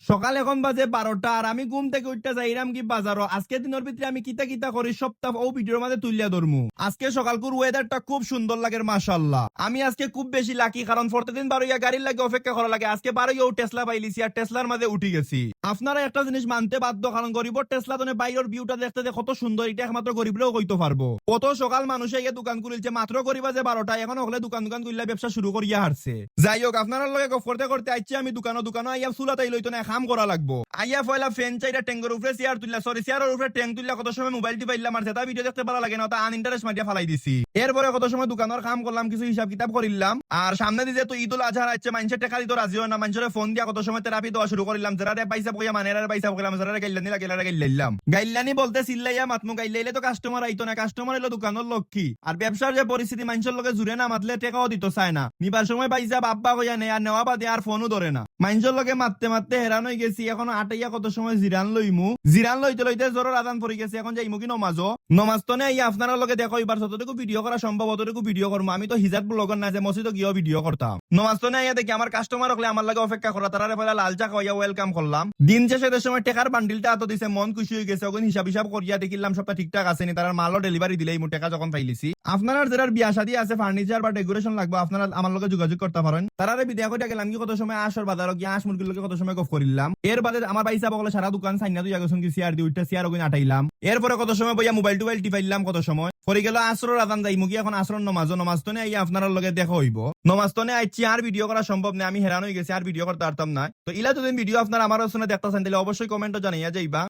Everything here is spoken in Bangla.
সকাল এখন বাজে 12টা আর আমি ঘুম থেকে উঠতে যাইরাম কি বাজারও। আজকে দিনের ভিতরে আমি কিতা কিতা করি সপ্তাহ ও ভিডিওর মাঝে তুলিয়া ধরমু। আজকে সকালকুর ওয়েদারটা খুব সুন্দর লাগে মাশাআল্লাহ। আমি আজকে খুব বেশি লাকি, কারণ প্রতিদিন বারোইয়া গাড়ির লাগে অপেক্ষা করা লাগে। আজকে বারোইয়াও টেসলা পাইলিছি আর টেসলার মাঝে উঠি গেছি। আপনারা একটা জিনিস মানতে বাধ্য, কারণ গরিবর টেসলা তো বাইরের ভিউটা দেখতে কত সুন্দর, এটা একমাত্র গরিবরাও কইতে পারবো। কত সকাল মানুষে গিয়ে দোকান খুলিছে, মাত্র গরিবা যে 12টা এখন হলে দোকান খুললে ব্যবসা শুরু করিয়া হারছে। যাই হোক, আপনার লগে গপ করতে করতে আইছি আমি দোকানো আইয়া চুলাতাই লইতো না কাম করা লাগবো। আইয়া ফয়লা ফ্যান চাইরা ট্যাঙ্গের উপরে চেয়ার তুললা, সরি চেয়ারের উপরে ট্যাঙ্ক তুললা, কত সময় মোবাইল টিপাইলাম আর যেটা ভিডিও দেখতে ভালো লাগে না তা আনইন্টারেস্ট মারিয়া ফালাই দিছি। এরপরে কত সময় দোকানের কাম করলাম, কিছু হিসাব কিতাব করিলাম। আর সামনে দিয়ে তো ঈদুল আজহার আছে, মানুষের টাকা দিতে রাজি হয় না, মানুষের ফোন দিয়া কত সময় থেরাপি দেওয়া শুরু করলাম। যারা পয়সা কইয়া মানে পয়সা কইলাম, যারা গাইল্লানি বলতে চিল্লাইয়া মাতমু। গাইলাইলে তো কাস্টমার আইতো না, কাস্টমার এলো দোকানের লক্ষ্মী। আর ব্যবসার যে পরিস্থিতি, মানুষের লোকে জুড়ে না মাতলে টেকাও দিতে চায় না। নিবার সময় পয়সা বাপ্পা কইয়া নেই আর নেওয়া বাদে আর ফোনও ধরে না। মানুষের লোকে মারতে মারতে হেরান হয়ে গেছি। এখন আটাইয়া কত সময় জিরান লইতে লইতে জোরের আদান পড়ে গেছে। এখন যাইমু কি নমাজ তো নেই। আপনারা লোকে দেখো এবার যতটুকু ভিডিও করা সম্ভব অতটুকু ভিডিও করবো। আমি তো হিজাত ব্লগার না যে মসজিদে গিয়েও ভিডিও করতাম। নমাজ তো নেই দেখি আমার কাস্টমার হলে আমার লাগে অপেক্ষা করা, তারা পয়লা লাল চা খাইয়া ওয়েলকাম করলাম। দিন শেষে সময় টেকার বান্ডিলটা এত দিছে, মন খুশি হয়ে গেছে। ওখানে হিসাব করিয়া দেখিলাম সবটা ঠিকঠাক আছে নি, তার মালও ডেলিভারি দিলেই মো টাকা যখন পাইলিছি। আপনার যারা বিয়া শাদী আছে, ফার্নিচার বা ডেকোরেশন লাগবে, আপনারা আমার লগে যোগাযোগ করতে পারেন। তারা বিদ্যা করে গেলাম কি কত সময় আসর বাজার গিয়ে হাঁস মুরগির লোকে কত সময় গপ করিলাম। এর বাদে আমার পয়সা বলে সারা দোকান সাইনা দুই আগেছেন কি চেয়ার দিয়ে উঠতে চেয়ার ওখানে আটাইলাম। এরপরে কত সময় বইয়া মোবাইল টোবাইল টিপাইলাম, কত সময় পরে গেল আসরের আদান যাই মুগি। এখন আসর নমাজ তো নেই আপনার লগে দেখা হইব। নমাজ তো নেই আইছি, আর ভিডিও করা সম্ভব নেই, আমি হেরান হয়ে গেছি, আর ভিডিও করতে পারতাম না। তো ইলা যদি ভিডিও আপনার আমার শুনে দেখতে চান তাহলে অবশ্যই কমেন্টে জানাইয়া যাইবা।